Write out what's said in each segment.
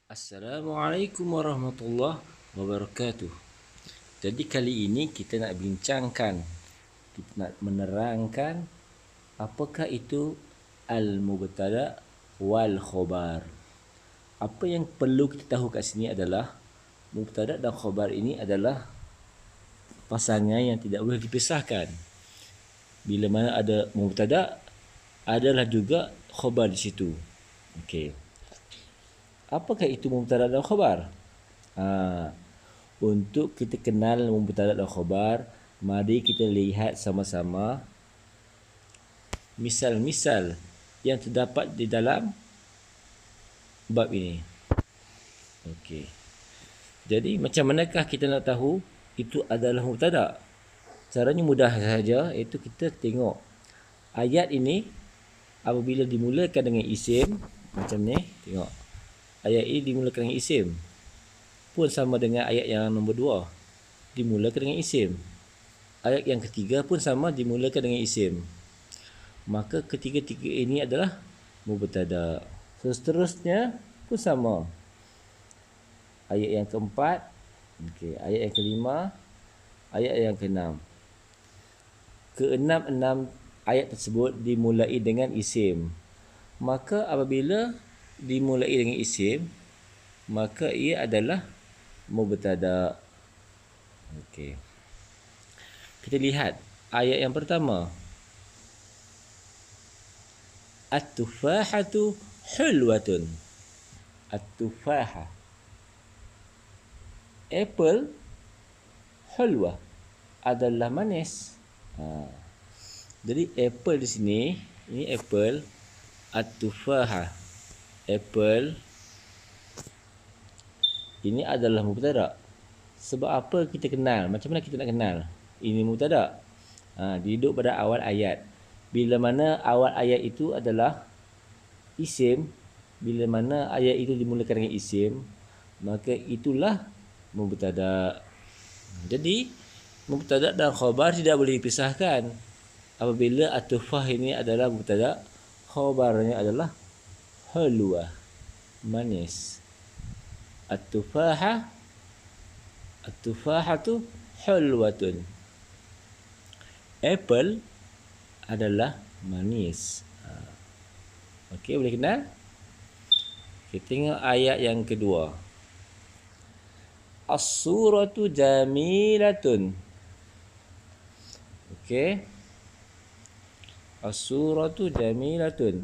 Assalamualaikum warahmatullahi wabarakatuh. Jadi kali ini kita nak bincangkan, kita nak menerangkan apakah itu al-mubtada wal khobar. Apa yang perlu kita tahu kat sini adalah mubtada dan khobar ini adalah pasangan yang tidak boleh dipisahkan. Bila mana ada mubtada, adalah juga khobar di situ. Okey. Apakah itu mubtada dan khobar? Untuk kita kenal mubtada dan khobar, mari kita lihat sama-sama misal-misal yang terdapat di dalam bab ini. Okey. Jadi macam manakah kita nak tahu itu adalah mubtada? Caranya mudah saja, iaitu kita tengok ayat ini apabila dimulakan dengan isim macam ni, tengok. Ayat ini dimulakan dengan isim. Pun sama dengan ayat yang nombor 2, dimulakan dengan isim. Ayat yang ketiga pun sama, dimulakan dengan isim. Maka ketiga-tiga ini adalah mubtada. Seterusnya pun sama. Ayat yang keempat, ayat yang kelima, ayat yang keenam. Keenam-enam ayat tersebut dimulai dengan isim. Maka apabila dimulai dengan isim, maka ia adalah mubtada. Okey. Kita lihat ayat yang pertama. At-tufahatu hulwatun. At-tufaha. Apple hulwa adalah manis. Jadi apple di sini, ini apple. At-tufaha, apple, ini adalah mubtada. Sebab apa kita kenal? Macam mana kita nak kenal ini mubtada? Duduk pada awal ayat. Bila mana awal ayat itu adalah isim, bila mana ayat itu dimulakan dengan isim, maka itulah mubtada. Jadi mubtada dan khabar tidak boleh dipisahkan. Apabila at-tufah ini adalah mubtada, khabarnya adalah hulwa, manis. At-tufaha, at-tufahatu hulwatun. Apple adalah manis. Okey, boleh kenal? Kita tengok ayat yang kedua. As-suratu jamilatun. Okey. As-suratu jamilatun.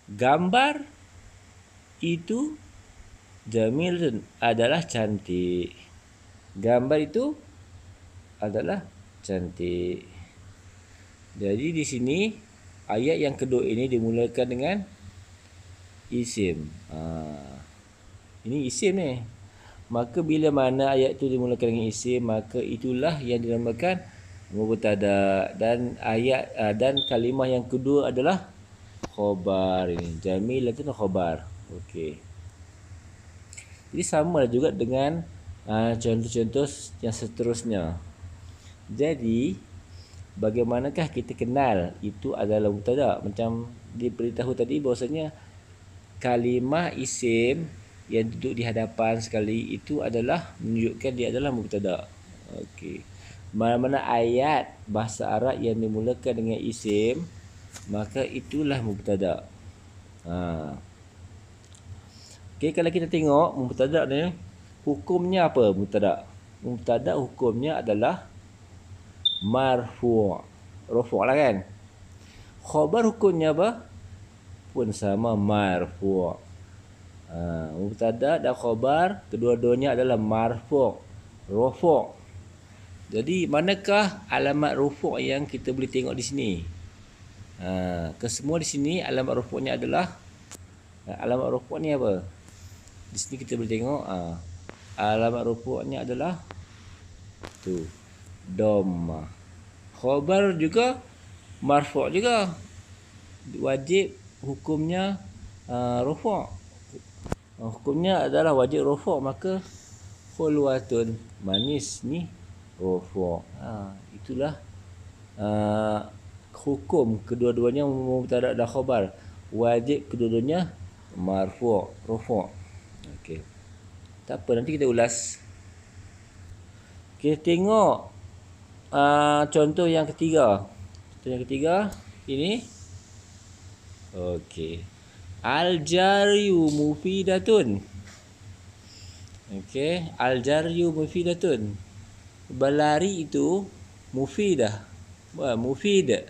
Gambar itu jamilatun adalah cantik. Gambar itu adalah cantik. Jadi di sini ayat yang kedua ini dimulakan dengan isim. Ini isim ni. Maka bila mana ayat itu dimulakan dengan isim, maka itulah yang dinamakan mubtada. Dan ayat dan kalimah yang kedua adalah khobar ini. Jamilatun khobar. Okey. Jadi sama juga dengan contoh-contoh yang seterusnya. Jadi bagaimanakah kita kenal itu adalah mubtada? Macam diberitahu tadi bahawasanya kalimah isim yang duduk di hadapan sekali itu adalah menunjukkan dia adalah mubtada. Okey. Mana-mana ayat bahasa Arab yang dimulakan dengan isim, maka itulah mubtada. Okey, kalau kita tengok mubtada ni hukumnya apa mubtada? Mubtada hukumnya adalah marfu'. Rafu' lah kan? Khabar hukumnya apa? Pun sama, marfu'. Mubtada dan khabar kedua-duanya adalah marfu', rafu'. Jadi manakah alamat rafu' yang kita boleh tengok di sini? Kesemua di sini alamat rafu'nya adalah alamat rafu' ni apa? Di sini kita boleh tengok alamat rafu'nya adalah tu, dhamma. Khabar juga marfu' juga. Wajib hukumnya rafu'. Hukumnya adalah wajib rafu', maka khulwatun, manis ni rafu'. Itulah hukum kedua-duanya mubtada dan khabar. Wajib kedua-duanya marfu', rufu'. Okey. Tak apa, nanti kita ulas. Kita tengok contoh yang ketiga. Contoh yang ketiga ini. Okey. Al-jaryu mufidatun. Okey, al-jaryu mufidatun. Berlari itu mufidah. Mufid.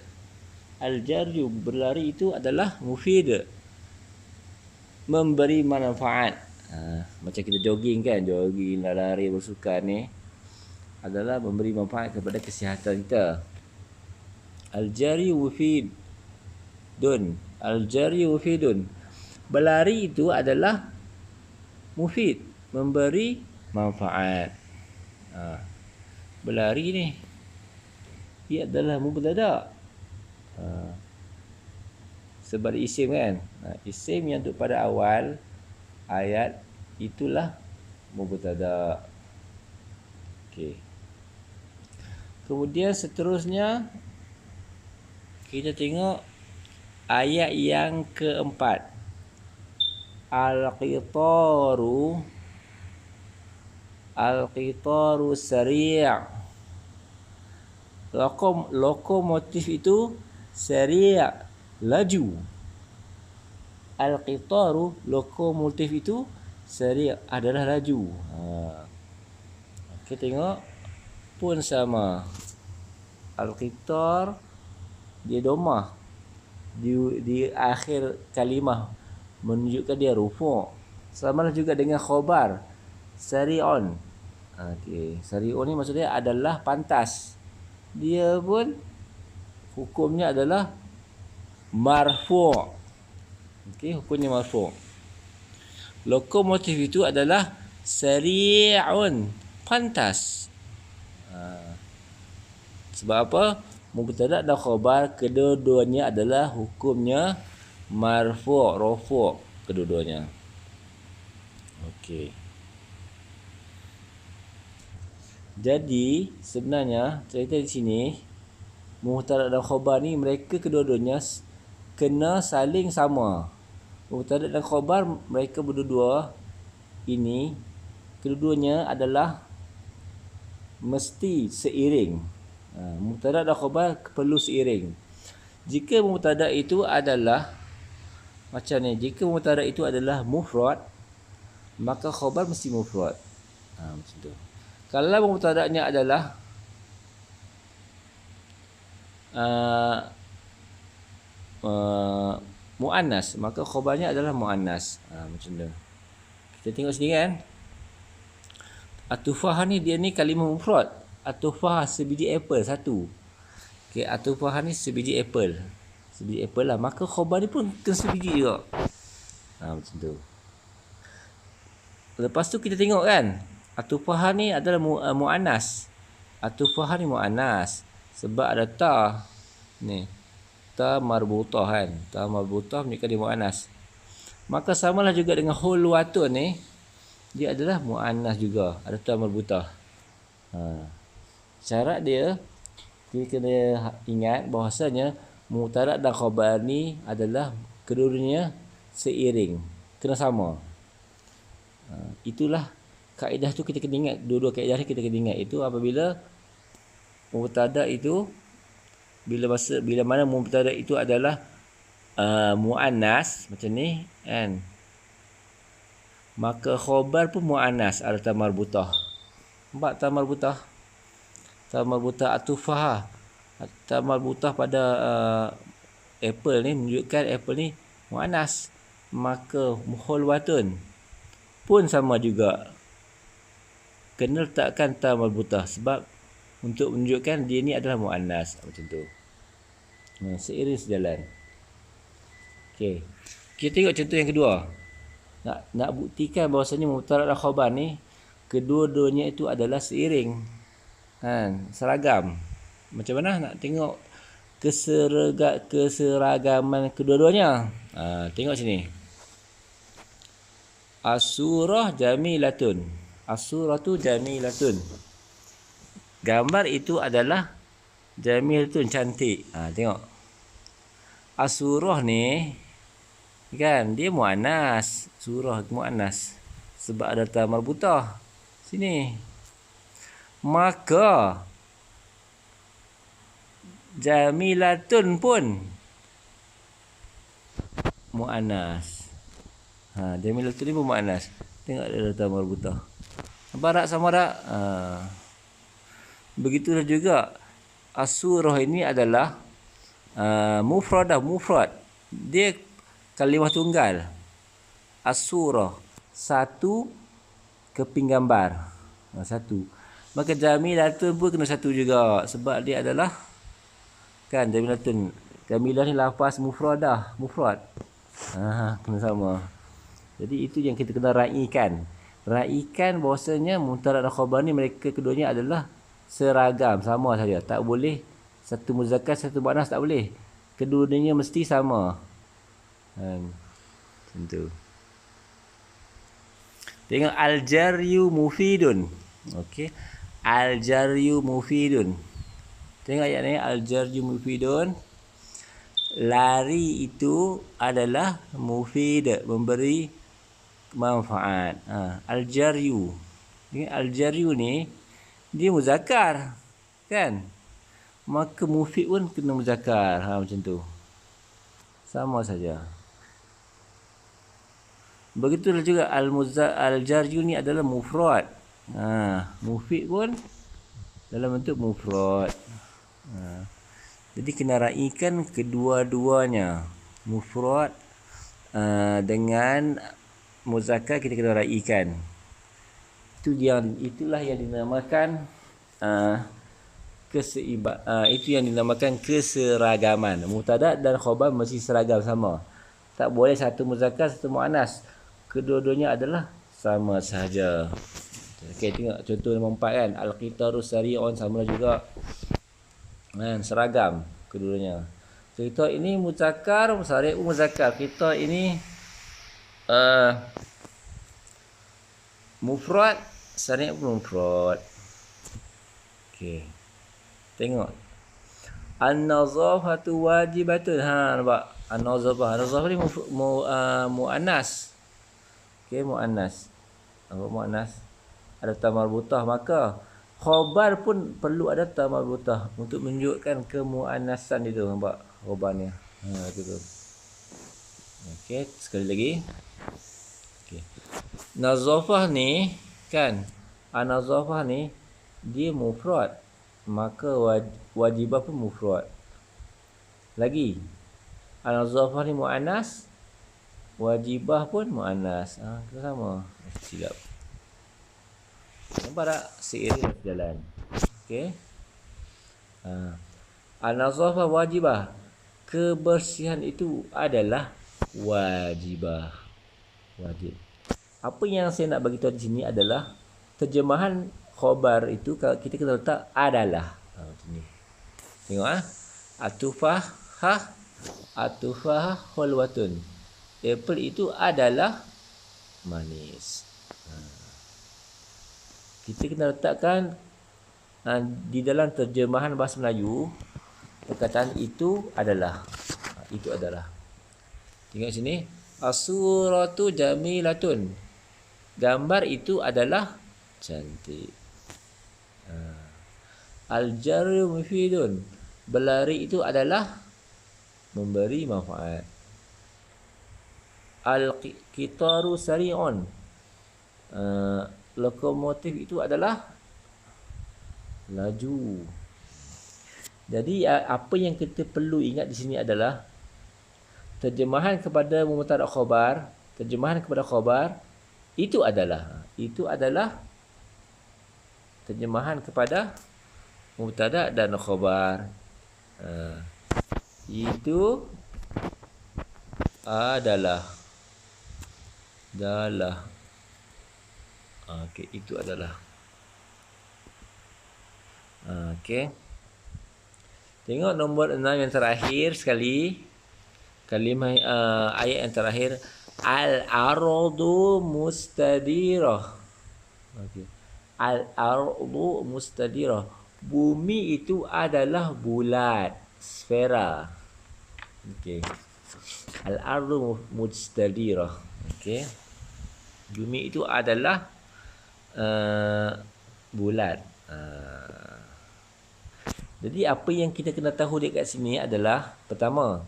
Al-jaryu berlari itu adalah mufid. Memberi manfaat. Macam kita jogging kan, jogging, lari, bersukan ni adalah memberi manfaat kepada kesihatan kita. Al-jaryu mufidun. Al-jaryu mufidun. Berlari itu adalah mufid, memberi manfaat. Berlari ni ia adalah mubtada. Sebab isim kan. Isim yang untuk pada awal ayat itulah mubtada. Okey. Kemudian seterusnya kita tengok ayat yang keempat. Al-qitaru sari'. Lokomotif itu sari', laju. Al-qitaru, lokomotif itu sari' adalah laju. Kita tengok pun sama. Al-qitar dia domah di akhir kalimah menunjukkan dia rufu'. Samalah juga dengan khobar sari'un. Okey, sari'un ni maksudnya adalah pantas. Dia pun hukumnya adalah marfu'. Okey, hukumnya marfu'. Lokomotif itu adalah sari'un, pantas. Sebab apa? Mubtada dan khabar kedua-duanya adalah hukumnya marfu', rafu' kedua-duanya. Okey. Jadi sebenarnya cerita di sini mubtada dan khabar ni mereka kedua-duanya kena saling sama. Mubtada dan khabar mereka berdua ini kedua-duanya adalah mesti seiring. Mubtada dan khabar perlu seiring. Jika mubtada itu adalah macam ni, jika mubtada itu adalah mufrad, maka khabar mesti mufrad. Macam tu. Kalau mubtada'nya adalah muannas, maka khabarnya adalah muannas. Macam tu. Kita tengok sini kan. At-tufah ni dia ni kalimah mufrad. At-tufah sebiji apple satu. Okey, at-tufah ni sebiji apple. Sebiji apple lah. Maka khabar ni pun kena sebiji juga. Macam tu. Lepas tu kita tengok kan. At-tufah ni adalah muannas. At-tufah ni muannas sebab ada ta. Ni. Ta marbutah kan. Ta marbutah menunjukkan dia muannas. Maka samalah juga dengan hulwatun ni. Dia adalah muannas juga. Ada ta marbutah. Syarat dia kita kena ingat bahawasanya mubtada dan khabar ni adalah kedua-duanya seiring, kena sama. Itulah kaedah tu kita kena ingat. Dua-dua kaedah ni kita kena ingat. Itu apabila mubtada itu bila mana mubtada itu adalah muannas macam ni kan, maka khabar pun muannas ada ta marbutah. Nampak ta marbutah? Ta marbutah at-tufah. Ta marbutah pada apple ni menunjukkan apple ni muannas. Maka hulwatun pun sama juga. Kena letakkan ta marbutah sebab untuk menunjukkan dia ni adalah muannas. Macam tu. Seiring sejalan. Okey. Kita tengok contoh yang kedua. Nak buktikan bahawasanya mubtada dan khabar ni kedua-duanya itu adalah seiring. Seragam. Macam mana nak tengok keseragaman kedua-duanya? Tengok sini. As-surah jamilatun. As-suratu jamilatun. Gambar itu adalah jamilatun, cantik. Tengok. As-surah ni Kan dia muannas, surah muannas. Sebab ada ta marbutah. Sini. Maka jamilatun pun muannas. Jamilatun ni pun muannas. Tengok dia ada ta marbutah. Nampak tak sama tak? Begitulah juga as-surah ini adalah mufrad. Dia kalimah tunggal. As-surah, satu keping gambar. Satu. Maka jamilatun pun kena satu juga sebab dia adalah kan jamilatun. Jamilah ni lafaz mufrad. Kena sama. Jadi itu yang kita kena raikan. Raikan bahawasanya mubtada dan khabar ni mereka keduanya adalah seragam, sama saja. Tak boleh satu muzakkar satu muannas, tak boleh. Keduanya mesti sama. Macam tu. Tengok al-jaryu mufidun. Okey. Al-jaryu mufidun. Tengok ayat ni, al-jaryu mufidun. Lari itu adalah mufid, memberi manfaat. Al-jaryu. Al-jaryu ni dia muzakkar, kan? Maka mufid pun kena muzakkar. Macam tu. Sama saja. Begitulah juga al-jaryu ni adalah mufrad. Mufid pun dalam bentuk mufrad. Jadi kena raikan kedua-duanya. Mufrad dengan muzakkar kita kena raikan. Itulah yang dinamakan itu yang dinamakan keseragaman. Mubtada dan khabar mesti seragam, sama. Tak boleh satu muzakkar satu muannas. Kedua-duanya adalah sama sahaja. Okey, tengok contoh nombor 4 kan. Al-qitaru sari'un, sama juga. Seragam kedua-duanya. Qitar ini muzakkar, sari'u muzakkar. Qitar ini mufrad, sari' pun mufrad. Okey. Tengok. An-nazafatu wajibatun. Nampak? An-nazafah. An-nazafah ni muannas. Okey, muannas. Nampak muannas? Ada ta marbutah, maka khabar pun perlu ada ta marbutah untuk menunjukkan kemuannasan itu. Nampak khabarnya? Gitu. Okey, sekali lagi. Okey. Nazafah ni kan, an-nazafah ni dia mufrad, maka wajibah pun mufrad. Lagi, an-nazafah ni muannas, wajibah pun muannas. Kita sama. Silap. Nampak tak? Seiring berjalan. Okey. An-nazafah wajibah. Kebersihan itu adalah wajibah. Wajib. Apa yang saya nak bagi tahu di sini adalah terjemahan khabar itu kalau kita kena letak adalah. Macam ni. Tengok atufah hulwatun. Apple itu adalah manis. Kita kena letakkan di dalam terjemahan bahasa Melayu perkataan itu adalah. Itu adalah. Tengok sini. As-suratu jamilatun. Gambar itu adalah cantik. Al-jaryu mufidun. Berlari itu adalah memberi manfaat. Al-qitaru sari'un. Lokomotif itu adalah laju. Jadi apa yang kita perlu ingat di sini adalah terjemahan kepada mubtada khabar. Terjemahan kepada khabar itu adalah terjemahan kepada mubtada dan khabar. Itu adalah. Okey, itu adalah. Okey. Tengok nombor 6 yang terakhir sekali. Kalimah ayat yang terakhir, al-ardu mustadirah. Okey. Al-ardu mustadirah. Bumi itu adalah bulat, sfera. Okey. Al-ardu mustadirah. Okey. Bumi itu adalah bulat. Jadi apa yang kita kena tahu dekat sini adalah pertama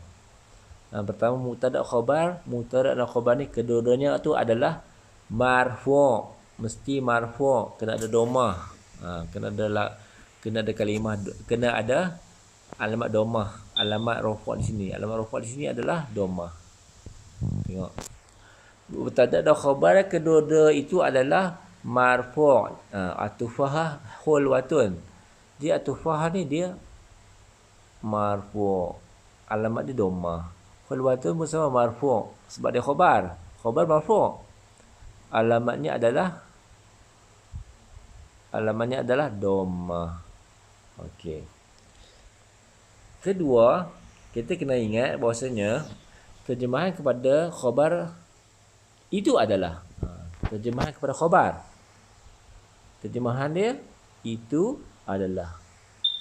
mubtada khabar. Mubtada dan khabar ni kedua-duanya tu adalah marfu', mesti marfu', kena ada domah. Kena ada kalimah, kena ada alamat domah, alamat rafa' di sini. Alamat rafa' di sini adalah domah. Tengok. Mubtada dan khabar kedua-dua itu adalah marfu'. Atufah hulwatun. Dia atufah ni dia marfu'. Alamat dia domah. Hulwatun pun sama marfu'. Sebab dia khabar. Khabar marfu'. Alamatnya adalah domah. Okey. Kedua, kita kena ingat bahawasanya terjemahan kepada khabar itu adalah terjemahan kepada khabar. Terjemahan dia itu adalah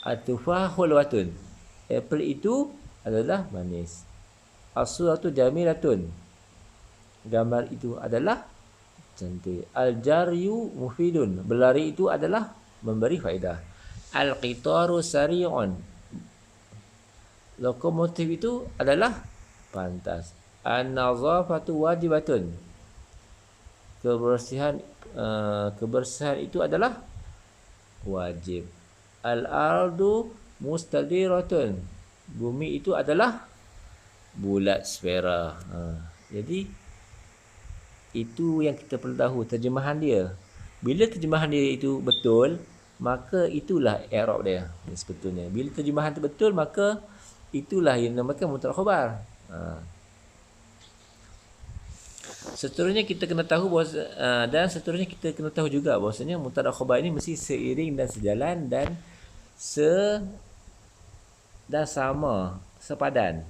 atufah hulwatun. Apple itu adalah manis. As-suratu jamilatun. Gambar itu adalah cantik. Al-jaryu mufidun. Berlari itu adalah memberi faedah. Al-qitaru sari'un. Lokomotif itu adalah pantas. An-nazafatu wajibatun. Kebersihan itu adalah wajib. Al-ardu mustadiratun. Bumi itu adalah bulat sfera. Jadi itu yang kita perlu tahu terjemahan dia. Bila terjemahan dia itu betul, maka itulah i'rab dia sebetulnya. Bila terjemahan itu betul, maka itulah yang dinamakan mubtada khabar. Seterusnya kita kena tahu dan seterusnya kita kena tahu juga bahwasanya mubtada khabar ini mesti seiring dan sejalan dan sama, sepadan.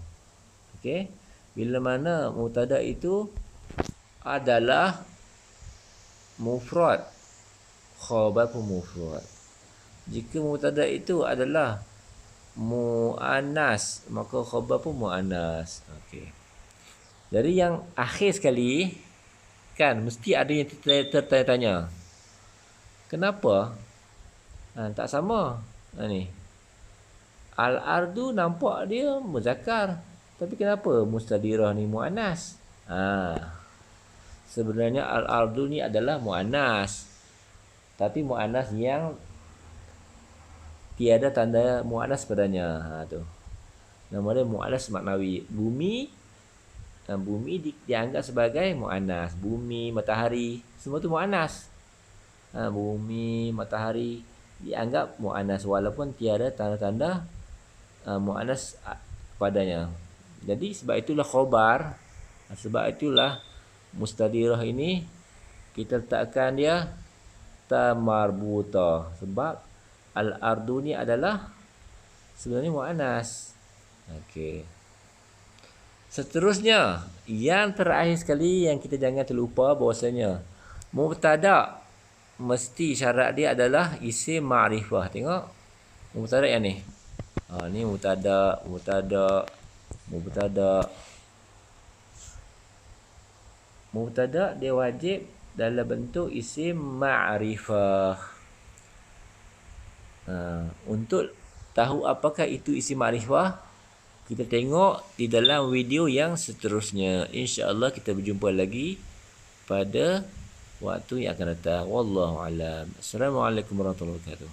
Okey. Bila mana mubtada itu adalah mufrad, khabar pun mufrad. Jika mubtada itu adalah muannas, maka khabar pun muannas. Okey. Jadi yang akhir sekali kan mesti ada yang tertanya-tanya. Kenapa? Tak sama. Ni. Al-ardu nampak dia muzakkar. Tapi kenapa mustadirah ni muannas? Sebenarnya al-ardu ni adalah muannas. Tapi muannas yang tiada tanda muannas padanya. Tu. Nama dia muannas maknawi. Bumi dianggap sebagai muannas. Bumi, matahari, semua tu muannas. Bumi, matahari dianggap muannas walaupun tiada tanda-tanda muannas padanya. Jadi sebab itulah khabar, sebab itulah mustadirah ini kita letakkan dia tamarbuta, sebab al-ardu ni adalah sebenarnya muannas. Okey. Seterusnya, yang terakhir sekali yang kita jangan terlupa bahawasanya mubtada mesti syarat dia adalah isim ma'rifah. Tengok mubtada yang ni. Ni mubtada. Mubtada dia wajib dalam bentuk isim ma'rifah. Untuk tahu apakah itu isim ma'rifah, kita tengok di dalam video yang seterusnya. InsyaAllah kita berjumpa lagi pada waktu yang akan datang. Wallahu a'lam. Assalamualaikum warahmatullahi wabarakatuh.